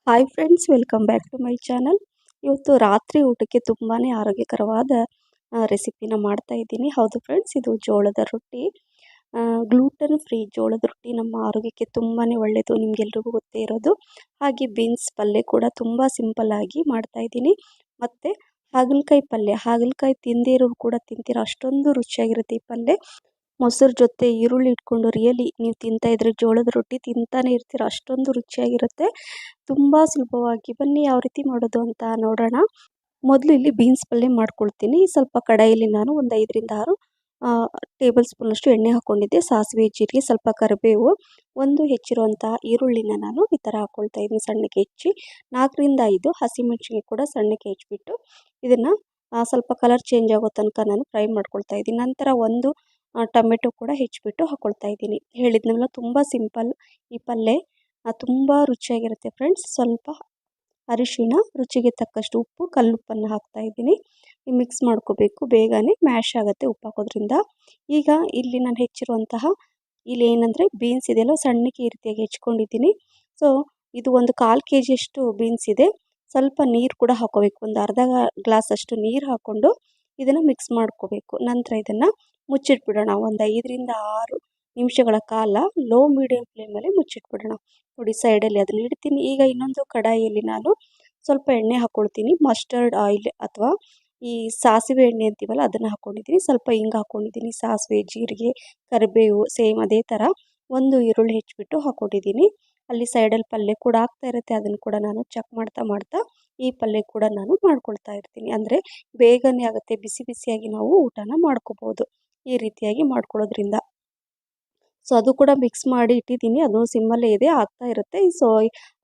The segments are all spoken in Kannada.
Hi friends, welcome back to my channel. ಇವತ್ತು ರಾತ್ರಿ ಊಟಕ್ಕೆ ತುಂಬಾ ಆರೋಗ್ಯಕರವಾದ ರೆಸಿಪಿನ ಮಾಡ್ತಾ ಇದ್ದೀನಿ. ಹೌದು ಫ್ರೆಂಡ್ಸ್, ಇದು ಜೋಳದ ರೊಟ್ಟಿ. ಗ್ಲೂಟನ್ ಫ್ರೀ ಜೋಳದ ರೊಟ್ಟಿ ನಮ್ಮ ಆರೋಗ್ಯಕ್ಕೆ ತುಂಬಾ ಒಳ್ಳೆಯದು, ನಿಮಗೆಲ್ರಿಗೂ ಗೊತ್ತೇ ಇರೋದು. ಹಾಗೆ ಬೀನ್ಸ್ ಪಲ್ಯ ಕೂಡ ತುಂಬ ಸಿಂಪಲ್ ಆಗಿ ಮಾಡ್ತಾ ಇದ್ದೀನಿ. ಮತ್ತು ಹಾಗಲಕಾಯಿ ಪಲ್ಯ, ಹಾಗಲಕಾಯಿ ತಿಂದಿರೋರು ಕೂಡ ತಿಂತೀರ, ಅಷ್ಟೊಂದು ರುಚಿಯಾಗಿರುತ್ತೆ ಈ ಪಲ್ಯ. ಮೊಸರು ಜೊತೆ ಈರುಳ್ಳಿ ಇಟ್ಕೊಂಡು ರಿಯಲಿ ನೀವು ತಿಂತಾ ಇದ್ರೆ ಜೋಳದ ರೊಟ್ಟಿ ತಿಂತಾನೆ ಇರ್ತೀರ, ಅಷ್ಟೊಂದು ರುಚಿಯಾಗಿರುತ್ತೆ. ತುಂಬ ಸುಲಭವಾಗಿ, ಬನ್ನಿ ಯಾವ ರೀತಿ ಮಾಡೋದು ಅಂತ ನೋಡೋಣ. ಮೊದಲು ಇಲ್ಲಿ ಬೀನ್ಸ್ ಪಲ್ಯ ಮಾಡ್ಕೊಳ್ತೀನಿ. ಸ್ವಲ್ಪ ಕಡಾಯಲ್ಲಿ ನಾನು ಒಂದು 5ರಿಂದ 6 ಟೇಬಲ್ ಸ್ಪೂನಷ್ಟು ಎಣ್ಣೆ ಹಾಕ್ಕೊಂಡಿದ್ದೆ. ಸಾಸಿವೆ, ಜೀರಿಗೆ, ಸ್ವಲ್ಪ ಕರಿಬೇವು, ಒಂದು ಹೆಚ್ಚಿರುವಂಥ ಈರುಳ್ಳಿನ ನಾನು ಈ ಥರ ಹಾಕ್ಕೊಳ್ತಾ ಇದ್ದೀನಿ ಸಣ್ಣಕ್ಕೆ ಹೆಚ್ಚಿ. 4ರಿಂದ 5 ಹಸಿಮೆಣಸಿನ್ಕಾಯಿ ಕೂಡ ಸಣ್ಣಕ್ಕೆ ಹೆಚ್ಚಿಬಿಟ್ಟು ಇದನ್ನು ಸ್ವಲ್ಪ ಕಲರ್ ಚೇಂಜ್ ಆಗೋ ತನಕ ನಾನು ಫ್ರೈ ಮಾಡ್ಕೊಳ್ತಾ ಇದ್ದೀನಿ. ನಂತರ ಒಂದು ಟೊಮೆಟೊ ಕೂಡ ಹೆಚ್ಚಿಬಿಟ್ಟು ಹಾಕ್ಕೊಳ್ತಾ ಇದ್ದೀನಿ. ಹೇಳಿದ್ನಲ್ಲ, ತುಂಬ ಸಿಂಪಲ್ ಈ ಪಲ್ಯ, ತುಂಬ ರುಚಿಯಾಗಿರುತ್ತೆ ಫ್ರೆಂಡ್ಸ್. ಸ್ವಲ್ಪ ಅರಿಶಿಣ, ರುಚಿಗೆ ತಕ್ಕಷ್ಟು ಉಪ್ಪು, ಕಲ್ಲುಪ್ಪನ್ನು ಹಾಕ್ತಾ ಇದ್ದೀನಿ. ಮಿಕ್ಸ್ ಮಾಡ್ಕೋಬೇಕು, ಬೇಗನೆ ಮ್ಯಾಶ್ ಆಗುತ್ತೆ ಉಪ್ಪು ಹಾಕೋದ್ರಿಂದ. ಈಗ ಇಲ್ಲಿ ನಾನು ಹೆಚ್ಚಿರುವಂತಹ ಇಲ್ಲಿ ಏನಂದರೆ ಬೀನ್ಸ್ ಇದೆಯಲ್ಲ, ಸಣ್ಣಕ್ಕೆ ಈ ರೀತಿಯಾಗಿ ಹೆಚ್ಕೊಂಡಿದ್ದೀನಿ. ಸೊ ಇದು ಒಂದು 1/4 kg ಬೀನ್ಸ್ ಇದೆ. ಸ್ವಲ್ಪ ನೀರು ಕೂಡ ಹಾಕೋಬೇಕು, ಒಂದು ಅರ್ಧ ಗ್ಲಾಸ್ ಅಷ್ಟು ನೀರು ಹಾಕ್ಕೊಂಡು ಇದನ್ನು ಮಿಕ್ಸ್ ಮಾಡ್ಕೋಬೇಕು. ನಂತರ ಇದನ್ನು ಮುಚ್ಚಿಟ್ಬಿಡೋಣ ಒಂದು 5ರಿಂದ 6 ನಿಮಿಷಗಳ ಕಾಲ ಲೋ ಮೀಡಿಯಂ ಫ್ಲೇಮಲ್ಲಿ ಮುಚ್ಚಿಟ್ಬಿಡೋಣ. ನೋಡಿ, ಸೈಡಲ್ಲಿ ಅದನ್ನು ಇಡ್ತೀನಿ. ಈಗ ಇನ್ನೊಂದು ಕಡಾಯಿಯಲ್ಲಿ ನಾನು ಸ್ವಲ್ಪ ಎಣ್ಣೆ ಹಾಕ್ಕೊಳ್ತೀನಿ. ಮಸ್ಟರ್ಡ್ ಆಯಿಲ್ ಅಥವಾ ಈ ಸಾಸಿವೆ ಎಣ್ಣೆ ಅಂತೀವಲ್ಲ, ಅದನ್ನು ಹಾಕ್ಕೊಂಡಿದ್ದೀನಿ. ಸ್ವಲ್ಪ ಹಿಂಗೆ ಹಾಕ್ಕೊಂಡಿದ್ದೀನಿ. ಸಾಸಿವೆ, ಜೀರಿಗೆ, ಕರಿಬೇವು ಸೇಮ್ ಅದೇ ಥರ ಒಂದು ಈರುಳ್ಳಿ ಹೆಚ್ಚಿಬಿಟ್ಟು ಹಾಕ್ಕೊಂಡಿದ್ದೀನಿ. ಅಲ್ಲಿ ಸೈಡಲ್ಲಿ ಪಲ್ಯ ಕೂಡ ಆಗ್ತಾ ಇರುತ್ತೆ, ಅದನ್ನು ಕೂಡ ನಾನು ಚೆಕ್ ಮಾಡ್ತಾ ಈ ಪಲ್ಯ ಕೂಡ ನಾನು ಮಾಡ್ಕೊಳ್ತಾ ಇರ್ತೀನಿ. ಅಂದರೆ ಬೇಗನೆ ಆಗುತ್ತೆ, ಬಿಸಿ ಬಿಸಿಯಾಗಿ ನಾವು ಊಟನ ಮಾಡ್ಕೋಬೋದು ಈ ರೀತಿಯಾಗಿ ಮಾಡ್ಕೊಳ್ಳೋದ್ರಿಂದ. ಸೊ ಅದು ಕೂಡ ಮಿಕ್ಸ್ ಮಾಡಿ ಇಟ್ಟಿದ್ದೀನಿ, ಅದು ಸಿಮ್ಮಲ್ಲೇ ಇದೆ, ಆಗ್ತಾ ಇರುತ್ತೆ. ಸೊ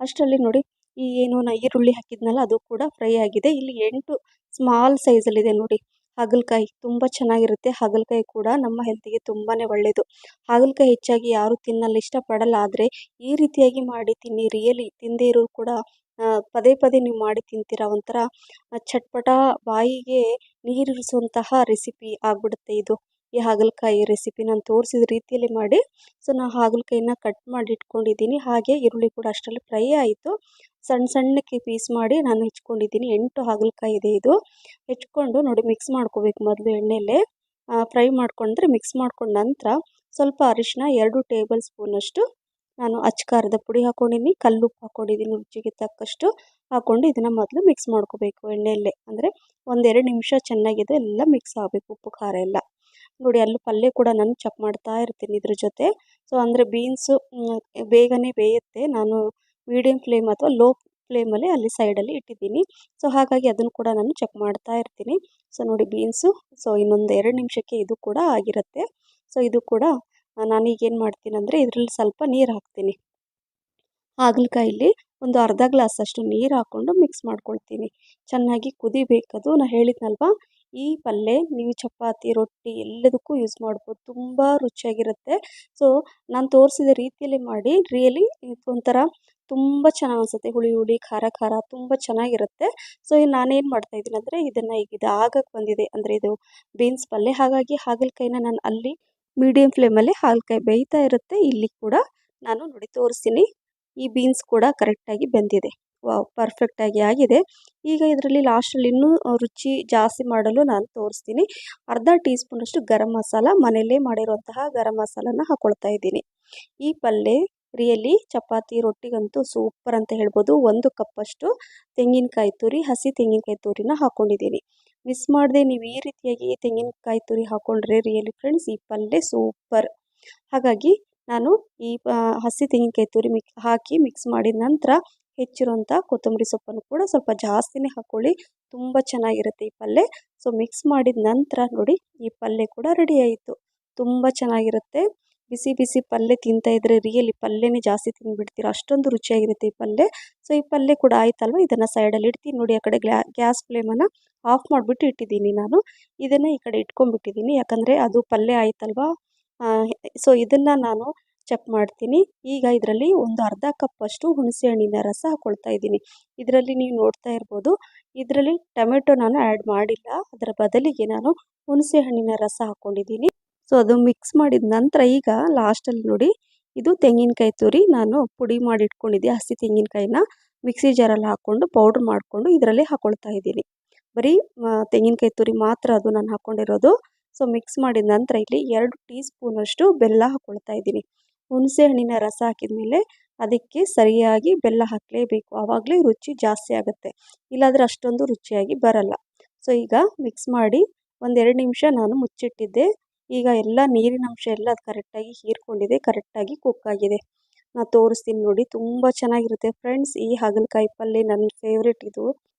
ಅಷ್ಟರಲ್ಲಿ ನೋಡಿ, ಈ ಏನು ಈರುಳ್ಳಿ ಹಾಕಿದ್ನಲ್ಲ ಅದು ಕೂಡ ಫ್ರೈ ಆಗಿದೆ. ಇಲ್ಲಿ 8 ಸ್ಮಾಲ್ ಸೈಜಲ್ಲಿದೆ ನೋಡಿ ಹಾಗಲಕಾಯಿ, ತುಂಬ ಚೆನ್ನಾಗಿರುತ್ತೆ. ಹಾಗಲಕಾಯಿ ಕೂಡ ನಮ್ಮ ಹೆಲ್ತಿಗೆ ತುಂಬಾ ಒಳ್ಳೆಯದು. ಹಾಗಲಕಾಯಿ ಹೆಚ್ಚಾಗಿ ಯಾರು ತಿನ್ನಲ್ಲ, ಇಷ್ಟಪಡಲ್ಲ. ಆದರೆ ಈ ರೀತಿಯಾಗಿ ಮಾಡಿ ತಿನ್ನಿ, ರಿಯಲಿ ತಿಂದೇ ಇರೋರು ಕೂಡ ಪದೇ ಪದೇ ನೀವು ಮಾಡಿ ತಿಂತೀರಾ. ಒಂಥರ ಚಟ್ಪಟ, ಬಾಯಿಗೆ ನೀರಿರಿಸುವಂತಹ ರೆಸಿಪಿ ಆಗಿಬಿಡುತ್ತೆ ಇದು. ಈ ಹಾಗಲಕಾಯಿ ರೆಸಿಪಿ ನಾನು ತೋರಿಸಿದ ರೀತಿಯಲ್ಲಿ ಮಾಡಿ. ಸೊ ನಾನು ಹಾಗಲಕಾಯಿನ ಕಟ್ ಮಾಡಿ ಇಟ್ಕೊಂಡಿದ್ದೀನಿ. ಹಾಗೆ ಈರುಳ್ಳಿ ಕೂಡ ಅಷ್ಟರಲ್ಲಿ ಫ್ರೈ ಆಯಿತು. ಸಣ್ಣಕ್ಕೆ ಪೀಸ್ ಮಾಡಿ ನಾನು ಹೆಚ್ಕೊಂಡಿದ್ದೀನಿ. 8 ಹಾಗಲಕಾಯಿ ಇದೆ ಇದು. ಹೆಚ್ಕೊಂಡು ನೋಡಿ ಮಿಕ್ಸ್ ಮಾಡ್ಕೋಬೇಕು. ಮೊದಲು ಎಣ್ಣೆಯಲ್ಲೇ ಫ್ರೈ ಮಾಡ್ಕೊಂಡ್ರೆ ಮಿಕ್ಸ್ ಮಾಡ್ಕೊಂಡ ನಂತರ ಸ್ವಲ್ಪ ಅರಿಶಿನ, 2 ಟೇಬಲ್ ಸ್ಪೂನಷ್ಟು ನಾನು ಅಚ್ಕಾರದ ಪುಡಿ ಹಾಕ್ಕೊಂಡಿದ್ದೀನಿ. ಕಲ್ಲುಪ್ಪು ಹಾಕ್ಕೊಂಡಿದ್ದೀನಿ, ರುಚಿಗೆ ತಕ್ಕಷ್ಟು ಹಾಕ್ಕೊಂಡು ಇದನ್ನು ಮೊದಲು ಮಿಕ್ಸ್ ಮಾಡ್ಕೋಬೇಕು ಎಣ್ಣೆಯಲ್ಲೇ. ಅಂದರೆ 1-2 ನಿಮಿಷ ಚೆನ್ನಾಗಿದೆ ಎಲ್ಲ ಮಿಕ್ಸ್ ಆಗಬೇಕು, ಉಪ್ಪು ಖಾರ ಎಲ್ಲ. ನೋಡಿ, ಅಲ್ಲೂ ಪಲ್ಯ ಕೂಡ ನಾನು ಚೆಕ್ ಮಾಡ್ತಾ ಇರ್ತೀನಿ ಇದ್ರ ಜೊತೆ. ಸೊ ಅಂದರೆ ಬೀನ್ಸು ಬೇಗನೆ ಬೇಯುತ್ತೆ. ನಾನು ಮೀಡಿಯಮ್ ಫ್ಲೇಮ್ ಅಥವಾ ಲೋ ಫ್ಲೇಮಲ್ಲಿ ಅಲ್ಲಿ ಸೈಡಲ್ಲಿ ಇಟ್ಟಿದ್ದೀನಿ. ಸೊ ಹಾಗಾಗಿ ಅದನ್ನು ಕೂಡ ನಾನು ಚೆಕ್ ಮಾಡ್ತಾ ಇರ್ತೀನಿ. ಸೊ ನೋಡಿ ಬೀನ್ಸು, ಸೊ ಇನ್ನೊಂದು 2 ನಿಮಿಷಕ್ಕೆ ಇದು ಕೂಡ ಆಗಿರುತ್ತೆ. ಸೊ ಇದು ಕೂಡ ನಾನೀಗೇನು ಮಾಡ್ತೀನಿ ಅಂದರೆ ಇದರಲ್ಲಿ ಸ್ವಲ್ಪ ನೀರು ಹಾಕ್ತೀನಿ. ಹಾಗಲಕಾಯಲ್ಲಿ ಒಂದು ಅರ್ಧ ಗ್ಲಾಸಷ್ಟು ನೀರು ಹಾಕ್ಕೊಂಡು ಮಿಕ್ಸ್ ಮಾಡ್ಕೊಳ್ತೀನಿ. ಚೆನ್ನಾಗಿ ಕುದಿಬೇಕದು. ನಾನು ಹೇಳಿದ್ನಲ್ವಾ, ಈ ಪಲ್ಯ ನೀವು ಚಪಾತಿ, ರೊಟ್ಟಿ ಎಲ್ಲದಕ್ಕೂ ಯೂಸ್ ಮಾಡ್ಬೋದು, ತುಂಬ ರುಚಿಯಾಗಿರುತ್ತೆ. ಸೊ ನಾನು ತೋರಿಸಿದ ರೀತಿಯಲ್ಲಿ ಮಾಡಿ, ರಿಯಲಿ ಒಂಥರ ತುಂಬ ಚೆನ್ನಾಗಿ ಅನಿಸುತ್ತೆ. ಹುಳಿ ಹುಳಿ, ಖಾರ ಖಾರ ತುಂಬ ಚೆನ್ನಾಗಿರುತ್ತೆ. ಸೊ ನಾನೇನು ಮಾಡ್ತಾಯಿದ್ದೀನಿ ಅಂದರೆ ಇದನ್ನು ಈಗ ಇದು ಆಗಕ್ಕೆ ಬಂದಿದೆ, ಅಂದರೆ ಇದು ಬೀನ್ಸ್ ಪಲ್ಯ, ಹಾಗಾಗಿ ಹಾಗಲಕಾಯಿನ ನಾನು ಅಲ್ಲಿ ಮೀಡಿಯಮ್ ಫ್ಲೇಮಲ್ಲಿ ಹಾಗಲಕಾಯಿ ಬೇಯ್ತಾ ಇರುತ್ತೆ. ಇಲ್ಲಿ ಕೂಡ ನಾನು ನೋಡಿ ತೋರಿಸ್ತೀನಿ, ಈ ಬೀನ್ಸ್ ಕೂಡ ಕರೆಕ್ಟಾಗಿ ಬೆಂದಿದೆ. ವಾವ್, ಪರ್ಫೆಕ್ಟಾಗಿ ಆಗಿದೆ. ಈಗ ಇದರಲ್ಲಿ ಲಾಸ್ಟಲ್ಲಿ ಇನ್ನೂ ರುಚಿ ಜಾಸ್ತಿ ಮಾಡಲು ನಾನು ತೋರಿಸ್ತೀನಿ. ಅರ್ಧ ಟೀ ಸ್ಪೂನಷ್ಟು ಗರಂ ಮಸಾಲ, ಮನೆಯಲ್ಲೇ ಮಾಡಿರುವಂತಹ ಗರಂ ಮಸಾಲನ ಹಾಕ್ಕೊಳ್ತಾ ಇದ್ದೀನಿ. ಈ ಪಲ್ಯ ರಿಯಲಿ ಚಪಾತಿ, ರೊಟ್ಟಿಗಂತೂ ಸೂಪರ್ ಅಂತ ಹೇಳ್ಬೋದು. 1 ಕಪ್ಪಷ್ಟು ತೆಂಗಿನಕಾಯಿ ತುರಿ, ಹಸಿ ತೆಂಗಿನಕಾಯಿ ತುರಿನ ಹಾಕ್ಕೊಂಡಿದ್ದೀನಿ. ಮಿಸ್ ಮಾಡದೆ ನೀವು ಈ ರೀತಿಯಾಗಿ ತೆಂಗಿನಕಾಯಿ ತುರಿ ಹಾಕ್ಕೊಂಡ್ರೆ ರಿಯಲಿ ಫ್ರೆಂಡ್ಸ್ ಈ ಪಲ್ಯ ಸೂಪರ್. ಹಾಗಾಗಿ ನಾನು ಈ ಹಸಿ ತೆಂಗಿನಕಾಯಿ ತುರಿ ಹಾಕಿ ಮಿಕ್ಸ್ ಮಾಡಿದ ನಂತರ ಹೆಚ್ಚಿರುವಂಥ ಕೊತ್ತಂಬರಿ ಸೊಪ್ಪನ್ನು ಕೂಡ ಸ್ವಲ್ಪ ಜಾಸ್ತಿನೇ ಹಾಕ್ಕೊಳ್ಳಿ, ತುಂಬ ಚೆನ್ನಾಗಿರುತ್ತೆ ಈ ಪಲ್ಯ. ಸೊ ಮಿಕ್ಸ್ ಮಾಡಿದ ನಂತರ ನೋಡಿ, ಈ ಪಲ್ಯ ಕೂಡ ರೆಡಿ ಆಯಿತು. ತುಂಬ ಚೆನ್ನಾಗಿರುತ್ತೆ. ಬಿಸಿ ಬಿಸಿ ಪಲ್ಯ ತಿಂತಾಯಿದ್ರೆ ರಿಯಲಿ ಪಲ್ಯನೇ ಜಾಸ್ತಿ ತಿಂದುಬಿಡ್ತೀರ, ಅಷ್ಟೊಂದು ರುಚಿಯಾಗಿರುತ್ತೆ ಈ ಪಲ್ಯ. ಸೊ ಈ ಪಲ್ಯ ಕೂಡ ಆಯ್ತಲ್ವ, ಇದನ್ನು ಸೈಡಲ್ಲಿ ಇಡ್ತೀನಿ. ನೋಡಿ, ಆ ಕಡೆ ಗ್ಯಾಸ್ ಫ್ಲೇಮನ್ನು ಆಫ್ ಮಾಡಿಬಿಟ್ಟು ಇಟ್ಟಿದ್ದೀನಿ ನಾನು. ಇದನ್ನು ಈ ಕಡೆ ಇಟ್ಕೊಂಡ್ಬಿಟ್ಟಿದ್ದೀನಿ, ಯಾಕಂದರೆ ಅದು ಪಲ್ಯ ಆಯ್ತಲ್ವ. ಸೊ ಇದನ್ನು ನಾನು ಚೆಕ್ ಮಾಡ್ತೀನಿ. ಈಗ ಇದರಲ್ಲಿ ಒಂದು ಅರ್ಧ ಕಪ್ಪಷ್ಟು ಹುಣಸೆ ಹಣ್ಣಿನ ರಸ ಹಾಕ್ಕೊಳ್ತಾ ಇದ್ದೀನಿ. ಇದರಲ್ಲಿ ನೀವು ನೋಡ್ತಾ ಇರ್ಬೋದು, ಇದರಲ್ಲಿ ಟೊಮೆಟೊ ನಾನು ಆ್ಯಡ್ ಮಾಡಿಲ್ಲ, ಅದರ ಬದಲಿಗೆ ನಾನು ಹುಣಸೆ ಹಣ್ಣಿನ ರಸ ಹಾಕ್ಕೊಂಡಿದ್ದೀನಿ. ಸೊ ಅದು ಮಿಕ್ಸ್ ಮಾಡಿದ ನಂತರ ಈಗ ಲಾಸ್ಟಲ್ಲಿ ನೋಡಿ, ಇದು ತೆಂಗಿನಕಾಯಿ ತುರಿ ನಾನು ಪುಡಿ ಮಾಡಿ ಇಟ್ಕೊಂಡಿದ್ದೆ, ಹಸಿ ತೆಂಗಿನಕಾಯಿನ ಮಿಕ್ಸಿ ಜಾರಲ್ಲಿ ಹಾಕ್ಕೊಂಡು ಪೌಡ್ರ್ ಮಾಡಿಕೊಂಡು ಇದರಲ್ಲಿ ಹಾಕ್ಕೊಳ್ತಾ ಇದ್ದೀನಿ. ಬರೀ ತೆಂಗಿನಕಾಯಿ ತುರಿ ಮಾತ್ರ ಅದು ನಾನು ಹಾಕ್ಕೊಂಡಿರೋದು. ಸೊ ಮಿಕ್ಸ್ ಮಾಡಿದ ನಂತರ ಇಲ್ಲಿ 2 ಟೀ ಸ್ಪೂನಷ್ಟು ಬೆಲ್ಲ ಹಾಕ್ಕೊಳ್ತಾ ಇದ್ದೀನಿ. ಹುಣಸೆ ಹಣ್ಣಿನ ರಸ ಹಾಕಿದ ಮೇಲೆ ಅದಕ್ಕೆ ಸರಿಯಾಗಿ ಬೆಲ್ಲ ಹಾಕಲೇಬೇಕು, ಆವಾಗಲೇ ರುಚಿ ಜಾಸ್ತಿ ಆಗುತ್ತೆ, ಇಲ್ಲಾಂದರೆ ಅಷ್ಟೊಂದು ರುಚಿಯಾಗಿ ಬರಲ್ಲ. ಸೊ ಈಗ ಮಿಕ್ಸ್ ಮಾಡಿ 1-2 ನಿಮಿಷ ನಾನು ಮುಚ್ಚಿಟ್ಟಿದ್ದೆ. ಈಗ ಎಲ್ಲ ನೀರಿನ ಅಂಶ ಎಲ್ಲ ಅದು ಕರೆಕ್ಟಾಗಿ ಹೀರ್ಕೊಂಡಿದೆ, ಕರೆಕ್ಟಾಗಿ ಕುಕ್ ಆಗಿದೆ. ನಾನು ತೋರಿಸ್ತೀನಿ ನೋಡಿ, ತುಂಬ ಚೆನ್ನಾಗಿರುತ್ತೆ ಫ್ರೆಂಡ್ಸ್. ಈ ಹಾಗಲಕಾಯಿ ಪಲ್ಯ ನನ್ನ ಫೇವ್ರೇಟ್ ಇದು.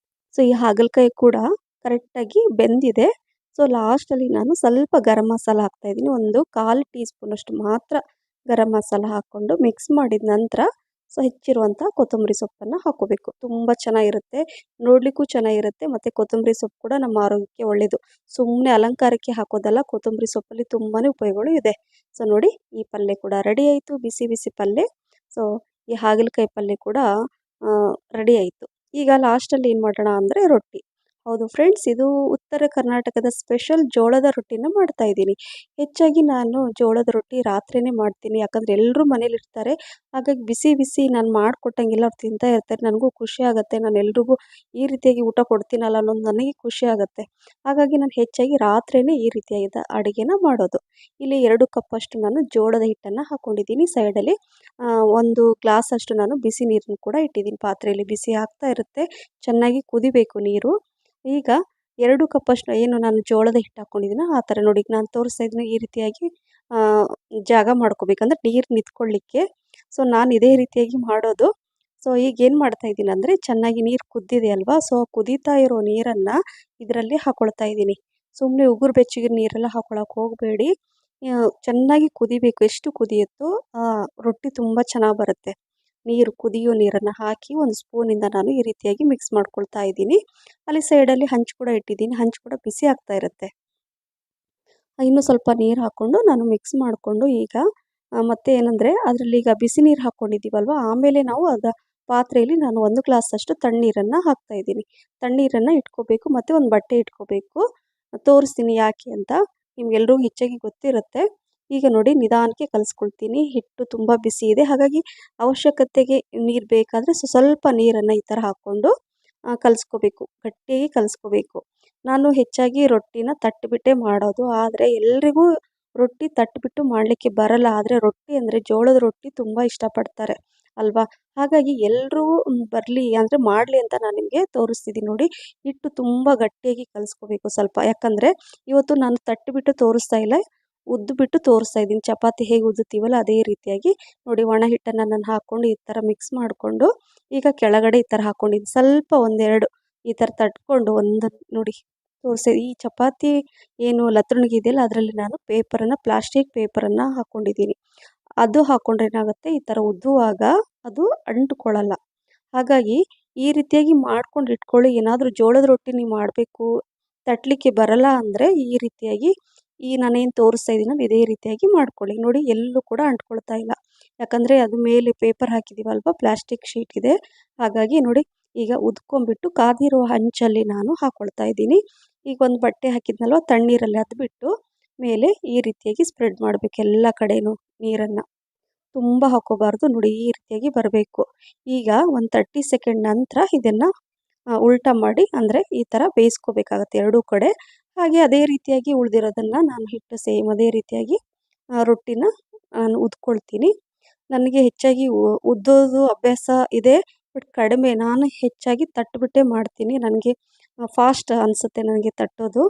ಸೊ ಈ ಹಾಗಲಕಾಯಿ ಕೂಡ ಕರೆಕ್ಟಾಗಿ ಬೆಂದಿದೆ. ಸೊ ಲಾಸ್ಟಲ್ಲಿ ನಾನು ಸ್ವಲ್ಪ ಗರಂ ಮಸಾಲ ಹಾಕ್ತಾಯಿದ್ದೀನಿ. 1/4 ಟೀ ಸ್ಪೂನಷ್ಟು ಮಾತ್ರ ಗರಂ ಮಸಾಲ ಹಾಕ್ಕೊಂಡು ಮಿಕ್ಸ್ ಮಾಡಿದ ನಂತರ ಸೊ ಹೆಚ್ಚಿರುವಂಥ ಕೊತ್ತಂಬರಿ ಸೊಪ್ಪನ್ನು ಹಾಕ್ಕೋಬೇಕು. ತುಂಬ ಚೆನ್ನಾಗಿರುತ್ತೆ, ನೋಡಲಿಕ್ಕೂ ಚೆನ್ನಾಗಿರುತ್ತೆ, ಮತ್ತು ಕೊತ್ತಂಬರಿ ಸೊಪ್ಪು ಕೂಡ ನಮ್ಮ ಆರೋಗ್ಯಕ್ಕೆ ಒಳ್ಳೆಯದು. ಸುಮ್ಮನೆ ಅಲಂಕಾರಕ್ಕೆ ಹಾಕೋದಲ್ಲ, ಕೊತ್ತಂಬರಿ ಸೊಪ್ಪಲ್ಲಿ ತುಂಬಾ ಉಪಯೋಗಗಳು ಇದೆ. ಸೊ ನೋಡಿ, ಈ ಪಲ್ಯ ಕೂಡ ರೆಡಿ ಆಯಿತು, ಬಿಸಿ ಬಿಸಿ ಪಲ್ಯ. ಸೊ ಈ ಹಾಗಲಕಾಯಿ ಪಲ್ಯ ಕೂಡ ರೆಡಿ ಆಯಿತು. ಈಗ ಲಾಸ್ಟಲ್ಲಿ ಏನು ಮಾಡೋಣ ಅಂದರೆ ರೊಟ್ಟಿ. ಹೌದು ಫ್ರೆಂಡ್ಸ್, ಇದು ಉತ್ತರ ಕರ್ನಾಟಕದ ಸ್ಪೆಷಲ್ ಜೋಳದ ರೊಟ್ಟಿನ ಮಾಡ್ತಾಯಿದ್ದೀನಿ. ಹೆಚ್ಚಾಗಿ ನಾನು ಜೋಳದ ರೊಟ್ಟಿ ರಾತ್ರಿಯೇ ಮಾಡ್ತೀನಿ, ಯಾಕಂದರೆ ಎಲ್ಲರೂ ಮನೇಲಿರ್ತಾರೆ. ಹಾಗಾಗಿ ಬಿಸಿ ಬಿಸಿ ನಾನು ಮಾಡಿಕೊಟ್ಟಂಗೆಲ್ಲ ಅವ್ರು ತಿಂತಾ ಇರ್ತಾರೆ. ನನಗೂ ಖುಷಿ ಆಗುತ್ತೆ, ನಾನು ಎಲ್ರಿಗೂ ಈ ರೀತಿಯಾಗಿ ಊಟ ಕೊಡ್ತೀನಲ್ಲ ಅನ್ನೋದು ನನಗೆ ಖುಷಿ ಆಗುತ್ತೆ. ಹಾಗಾಗಿ ನಾನು ಹೆಚ್ಚಾಗಿ ರಾತ್ರಿಯೇ ಈ ರೀತಿಯಾದ ಅಡುಗೆನ ಮಾಡೋದು. ಇಲ್ಲಿ 2 ಕಪ್ಪಷ್ಟು ನಾನು ಜೋಳದ ಹಿಟ್ಟನ್ನು ಹಾಕ್ಕೊಂಡಿದ್ದೀನಿ. ಸೈಡಲ್ಲಿ 1 ಗ್ಲಾಸಷ್ಟು ನಾನು ಬಿಸಿ ನೀರನ್ನು ಕೂಡ ಇಟ್ಟಿದ್ದೀನಿ ಪಾತ್ರೆಯಲ್ಲಿ. ಬಿಸಿ ಆಗ್ತಾ ಇರುತ್ತೆ, ಚೆನ್ನಾಗಿ ಕುದಿಬೇಕು ನೀರು. ಈಗ 2 ಕಪ್ಪಷ್ಟು ಏನು ನಾನು ಜೋಳದ ಹಿಟ್ಟು ಹಾಕ್ಕೊಂಡಿದ್ದೀನೋ ಆ ಥರ ನೋಡಿ, ನಾನು ತೋರಿಸ್ತಾ ಇದ್ದೀನಿ ಈ ರೀತಿಯಾಗಿ ಜಾಗ ಮಾಡ್ಕೋಬೇಕಂದ್ರೆ ನೀರು ನಿಂತ್ಕೊಳ್ಳಿಕ್ಕೆ. ಸೊ ನಾನು ಇದೇ ರೀತಿಯಾಗಿ ಮಾಡೋದು. ಸೊ ಈಗ ಏನು ಮಾಡ್ತಾಯಿದ್ದೀನಿ ಅಂದರೆ, ಚೆನ್ನಾಗಿ ನೀರು ಕುದ್ದಿದೆ ಅಲ್ವಾ, ಸೊ ಕುದೀತಾ ಇರೋ ನೀರನ್ನು ಇದರಲ್ಲಿ ಹಾಕ್ಕೊಳ್ತಾ ಇದ್ದೀನಿ. ಸುಮ್ಮನೆ ಉಗುರು ಬೆಚ್ಚಗಿನ ನೀರೆಲ್ಲ ಹಾಕ್ಕೊಳಕ್ಕೆ ಹೋಗಬೇಡಿ, ಚೆನ್ನಾಗಿ ಕುದಿಬೇಕು. ಎಷ್ಟು ಕುದಿಯುತ್ತೋ ರೊಟ್ಟಿ ತುಂಬ ಚೆನ್ನಾಗಿ ಬರುತ್ತೆ. ನೀರು ಕುದಿಯೋ ನೀರನ್ನು ಹಾಕಿ 1 ಸ್ಪೂನಿಂದ ನಾನು ಈ ರೀತಿಯಾಗಿ ಮಿಕ್ಸ್ ಮಾಡ್ಕೊಳ್ತಾ ಇದ್ದೀನಿ. ಅಲ್ಲಿ ಸೈಡಲ್ಲಿ ಹಂಚು ಕೂಡ ಇಟ್ಟಿದ್ದೀನಿ, ಹಂಚು ಕೂಡ ಬಿಸಿ ಆಗ್ತಾ ಇರುತ್ತೆ. ಇನ್ನೂ ಸ್ವಲ್ಪ ನೀರು ಹಾಕ್ಕೊಂಡು ನಾನು ಮಿಕ್ಸ್ ಮಾಡಿಕೊಂಡು ಈಗ ಮತ್ತೆ ಏನಂದರೆ, ಅದರಲ್ಲಿ ಈಗ ಬಿಸಿ ನೀರು ಹಾಕ್ಕೊಂಡಿದ್ದೀವಲ್ವ, ಆಮೇಲೆ ನಾವು ಪಾತ್ರೆಯಲ್ಲಿ ನಾನು 1 ಗ್ಲಾಸಷ್ಟು ತಣ್ಣೀರನ್ನು ಹಾಕ್ತಾಯಿದ್ದೀನಿ. ತಣ್ಣೀರನ್ನು ಇಟ್ಕೋಬೇಕು, ಮತ್ತು ಒಂದು ಬಟ್ಟೆ ಇಟ್ಕೋಬೇಕು. ತೋರಿಸ್ತೀನಿ ಯಾಕೆ ಅಂತ, ನಿಮ್ಗೆಲ್ರಿಗೂ ಹೆಚ್ಚಾಗಿ ಗೊತ್ತಿರುತ್ತೆ. ಈಗ ನೋಡಿ, ನಿಧಾನಕ್ಕೆ ಕಲಿಸ್ಕೊಳ್ತೀನಿ. ಹಿಟ್ಟು ತುಂಬ ಬಿಸಿ ಇದೆ, ಹಾಗಾಗಿ ಅವಶ್ಯಕತೆಗೆ ನೀರು ಬೇಕಾದರೆ ಸ್ವಲ್ಪ ನೀರನ್ನು ಈ ಥರ ಹಾಕ್ಕೊಂಡು ಕಲಿಸ್ಕೋಬೇಕು, ಗಟ್ಟಿಯಾಗಿ ಕಲಿಸ್ಕೋಬೇಕು. ನಾನು ಹೆಚ್ಚಾಗಿ ರೊಟ್ಟಿನ ತಟ್ಟಿಬಿಟ್ಟೇ ಮಾಡೋದು, ಆದರೆ ಎಲ್ರಿಗೂ ರೊಟ್ಟಿ ತಟ್ಟಿಬಿಟ್ಟು ಮಾಡಲಿಕ್ಕೆ ಬರಲ್ಲ. ಆದರೆ ರೊಟ್ಟಿ ಅಂದರೆ ಜೋಳದ ರೊಟ್ಟಿ ತುಂಬ ಇಷ್ಟಪಡ್ತಾರೆ ಅಲ್ವಾ, ಹಾಗಾಗಿ ಎಲ್ಲರೂ ಬರಲಿ ಅಂದರೆ ಮಾಡಲಿ ಅಂತ ನಾನು ನಿಮಗೆ ತೋರಿಸ್ತಿದ್ದೀನಿ ನೋಡಿ. ಹಿಟ್ಟು ತುಂಬ ಗಟ್ಟಿಯಾಗಿ ಕಲಿಸ್ಕೋಬೇಕು ಸ್ವಲ್ಪ, ಯಾಕಂದರೆ ಇವತ್ತು ನಾನು ತಟ್ಟಿಬಿಟ್ಟು ತೋರಿಸ್ತಾ ಇಲ್ಲ, ಉದ್ದುಬಿಟ್ಟು ತೋರಿಸ್ತಾ ಇದ್ದೀನಿ. ಚಪಾತಿ ಹೇಗೆ ಉದ್ದುತ್ತೀವಲ್ಲ ಅದೇ ರೀತಿಯಾಗಿ ನೋಡಿ, ಒಣ ಹಿಟ್ಟನ್ನು ನಾನು ಹಾಕ್ಕೊಂಡು ಈ ಥರ ಮಿಕ್ಸ್ ಮಾಡಿಕೊಂಡು ಈಗ ಕೆಳಗಡೆ ಈ ಥರ ಹಾಕ್ಕೊಂಡಿದ್ದೀನಿ. ಸ್ವಲ್ಪ 1-2 ಈ ಥರ ತಟ್ಕೊಂಡು ನೋಡಿ ತೋರಿಸಿ. ಈ ಚಪಾತಿ ಏನು ಲತ್ರುಣಿಗೆ ಇದೆಯಲ್ಲ, ಅದರಲ್ಲಿ ನಾನು ಪ್ಲಾಸ್ಟಿಕ್ ಪೇಪರನ್ನು ಹಾಕ್ಕೊಂಡಿದ್ದೀನಿ. ಅದು ಹಾಕ್ಕೊಂಡ್ರೆ ಏನಾಗುತ್ತೆ, ಈ ಥರ ಉದ್ದುವಾಗ ಅದು ಅಂಟ್ಕೊಳ್ಳಲ್ಲ. ಹಾಗಾಗಿ ಈ ರೀತಿಯಾಗಿ ಮಾಡ್ಕೊಂಡು ಇಟ್ಕೊಳ್ಳಿ. ಏನಾದರೂ ಜೋಳದ ರೊಟ್ಟಿ ನೀವು ಮಾಡಬೇಕು, ತಟ್ಟಲಿಕ್ಕೆ ಬರಲ್ಲ ಅಂದರೆ ಈ ರೀತಿಯಾಗಿ ನಾನೇನು ತೋರಿಸ್ತಾ ಇದ್ದೀನಲ್ಲ ಇದೇ ರೀತಿಯಾಗಿ ಮಾಡ್ಕೊಳ್ಳಿ. ನೋಡಿ, ಎಲ್ಲೂ ಕೂಡ ಅಂಟ್ಕೊಳ್ತಾ ಇಲ್ಲ, ಯಾಕಂದರೆ ಅದು ಮೇಲೆ ಪೇಪರ್ ಹಾಕಿದ್ದೀವಲ್ವ, ಪ್ಲಾಸ್ಟಿಕ್ ಶೀಟ್ ಇದೆ. ಹಾಗಾಗಿ ನೋಡಿ, ಈಗ ಉದ್ಕೊಂಬಿಟ್ಟು ಕಾದಿರೋ ಹಂಚಲ್ಲಿ ನಾನು ಹಾಕ್ಕೊಳ್ತಾ ಇದ್ದೀನಿ. ಈಗ ಒಂದು ಬಟ್ಟೆ ಹಾಕಿದ್ನಲ್ವ, ತಣ್ಣೀರಲ್ಲಿ ಅದ್ಬಿಟ್ಟು ಮೇಲೆ ಈ ರೀತಿಯಾಗಿ ಸ್ಪ್ರೆಡ್ ಮಾಡಬೇಕು ಎಲ್ಲ ಕಡೆಯೂ ನೀರನ್ನು. ತುಂಬ ಹಾಕೋಬಾರ್ದು, ನೋಡಿ ಈ ರೀತಿಯಾಗಿ ಬರಬೇಕು. ಈಗ ಒಂದು 30 ಸೆಕೆಂಡ್ ನಂತರ ಇದನ್ನು ಉಲ್ಟಾ ಮಾಡಿ, ಅಂದರೆ ಈ ಥರ ಬೇಯಿಸ್ಕೋಬೇಕಾಗತ್ತೆ ಎರಡೂ ಕಡೆ. ಹಾಗೆ ಅದೇ ರೀತಿಯಾಗಿ ಉಳಿದಿರೋದನ್ನು ನಾನು ಹಿಟ್ಟು ಸೇಮ್ ಅದೇ ರೀತಿಯಾಗಿ ರೊಟ್ಟಿನ ನಾನು ಉದ್ಕೊಳ್ತೀನಿ. ನನಗೆ ಹೆಚ್ಚಾಗಿ ಉದ್ದೋದು ಅಭ್ಯಾಸ ಇದೆ, ಬಟ್ ಕಡಿಮೆ. ನಾನು ಹೆಚ್ಚಾಗಿ ತಟ್ಟಿಬಿಟ್ಟೇ ಮಾಡ್ತೀನಿ, ನನಗೆ ಫಾಸ್ಟ್ ಅನಿಸುತ್ತೆ ನನಗೆ ತಟ್ಟೋದು.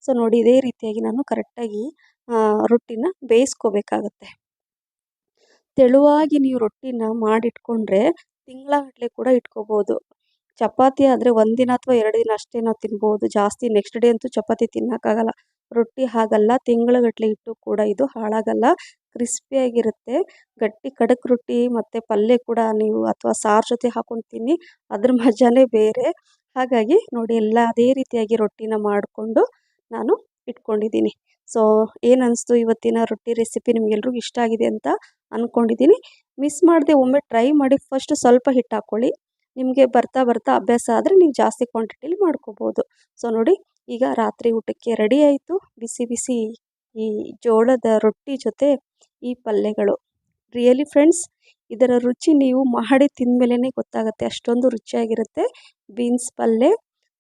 ಸೊ ನೋಡಿ, ಇದೇ ರೀತಿಯಾಗಿ ನಾನು ಕರೆಕ್ಟಾಗಿ ರೊಟ್ಟಿನ ಬೇಯಿಸ್ಕೋಬೇಕಾಗತ್ತೆ. ತೆಳುವಾಗಿ ನೀವು ರೊಟ್ಟಿನ ಮಾಡಿಟ್ಕೊಂಡ್ರೆ ತಿಂಗಳಗಟ್ಟಲೆ ಕೂಡ ಇಟ್ಕೋಬೋದು. ಚಪಾತಿ ಆದರೆ 1 ದಿನ ಅಥವಾ 2 ದಿನ ಅಷ್ಟೇ ನಾವು ತಿನ್ಬೋದು, ಜಾಸ್ತಿ ನೆಕ್ಸ್ಟ್ ಡೇ ಅಂತೂ ಚಪಾತಿ ತಿನ್ನೋಕ್ಕಾಗಲ್ಲ. ರೊಟ್ಟಿ ಹಾಗಲ್ಲ, ತಿಂಗಳಗಟ್ಟಲೆ ಇಟ್ಟು ಕೂಡ ಇದು ಹಾಳಾಗಲ್ಲ, ಕ್ರಿಸ್ಪಿಯಾಗಿರುತ್ತೆ. ಗಟ್ಟಿ ಖಡಕ್ ರೊಟ್ಟಿ ಮತ್ತು ಪಲ್ಯ ಕೂಡ ನೀವು ಅಥವಾ ಸಾರು ಜೊತೆ ಹಾಕ್ಕೊಂಡು ತಿನ್ನಿ, ಅದ್ರ ಮಜಾನೇ ಬೇರೆ. ಹಾಗಾಗಿ ನೋಡಿ, ಎಲ್ಲ ಅದೇ ರೀತಿಯಾಗಿ ರೊಟ್ಟಿನ ಮಾಡಿಕೊಂಡು ನಾನು ಇಟ್ಕೊಂಡಿದ್ದೀನಿ. ಸೊ ಏನು ಅನಿಸ್ತು ಇವತ್ತಿನ ರೊಟ್ಟಿ ರೆಸಿಪಿ, ನಿಮಗೆಲ್ರಿಗೂ ಇಷ್ಟ ಆಗಿದೆ ಅಂತ ಅಂದ್ಕೊಂಡಿದ್ದೀನಿ. ಮಿಸ್ ಮಾಡದೆ ಒಮ್ಮೆ ಟ್ರೈ ಮಾಡಿ. ಫಸ್ಟ್ ಸ್ವಲ್ಪ ಹಿಟ್ಟು ಹಾಕ್ಕೊಳ್ಳಿ, ನಿಮಗೆ ಬರ್ತಾ ಬರ್ತಾ ಅಭ್ಯಾಸ ಆದರೆ ನೀವು ಜಾಸ್ತಿ ಕ್ವಾಂಟಿಟಿಲಿ ಮಾಡ್ಕೋಬೋದು. ಸೊ ನೋಡಿ, ಈಗ ರಾತ್ರಿ ಊಟಕ್ಕೆ ರೆಡಿ ಆಯಿತು, ಬಿಸಿ ಬಿಸಿ ಈ ಜೋಳದ ರೊಟ್ಟಿ ಜೊತೆ ಈ ಪಲ್ಯಗಳು. ರಿಯಲಿ ಫ್ರೆಂಡ್ಸ್, ಇದರ ರುಚಿ ನೀವು ಮಾಡಿ ತಿಂದಮೇಲೆ ಗೊತ್ತಾಗುತ್ತೆ, ಅಷ್ಟೊಂದು ರುಚಿಯಾಗಿರುತ್ತೆ. ಬೀನ್ಸ್ ಪಲ್ಯ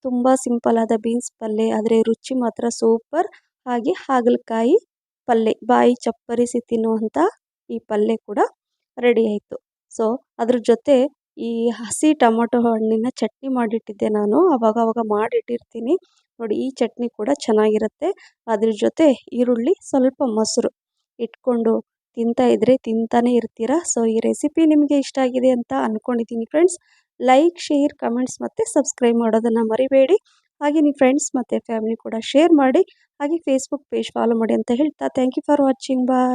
ತುಂಬ ಸಿಂಪಲ್ ಆದ ಬೀನ್ಸ್ ಪಲ್ಯ, ಆದರೆ ರುಚಿ ಮಾತ್ರ ಸೂಪರ್. ಹಾಗೆ ಹಾಗಲಕಾಯಿ ಪಲ್ಯ, ಬಾಯಿ ಚಪ್ಪರಿಸಿ ತಿನ್ನುವಂಥ ಈ ಪಲ್ಯ ಕೂಡ ರೆಡಿ ಆಯಿತು. ಸೊ ಅದ್ರ ಜೊತೆ ಈ ಹಸಿ ಟೊಮೊಟೊ ಹಣ್ಣಿನ ಚಟ್ನಿ ಮಾಡಿಟ್ಟಿದ್ದೆ ನಾನು, ಅವಾಗ ಮಾಡಿಟ್ಟಿರ್ತೀನಿ ನೋಡಿ. ಈ ಚಟ್ನಿ ಕೂಡ ಚೆನ್ನಾಗಿರುತ್ತೆ. ಅದ್ರ ಜೊತೆ ಈರುಳ್ಳಿ, ಸ್ವಲ್ಪ ಮೊಸರು ಇಟ್ಕೊಂಡು ತಿಂತಾ ಇದ್ರೆ ತಿಂತಾನೆ ಇರ್ತೀರಾ. ಸೊ ಈ ರೆಸಿಪಿ ನಿಮಗೆ ಇಷ್ಟ ಆಗಿದೆ ಅಂತ ಅಂದ್ಕೊಂಡಿದ್ದೀನಿ ಫ್ರೆಂಡ್ಸ್. ಲೈಕ್, ಶೇರ್, ಕಮೆಂಟ್ಸ್ ಮತ್ತು ಸಬ್ಸ್ಕ್ರೈಬ್ ಮಾಡೋದನ್ನು ಮರಿಬೇಡಿ. ಹಾಗೆ ನಿಮ್ಮ ಫ್ರೆಂಡ್ಸ್ ಮತ್ತು ಫ್ಯಾಮಿಲಿ ಕೂಡ ಶೇರ್ ಮಾಡಿ. ಹಾಗೆ ಫೇಸ್ಬುಕ್ ಪೇಜ್ ಫಾಲೋ ಮಾಡಿ ಅಂತ ಹೇಳ್ತಾ thank you for watching. Bye.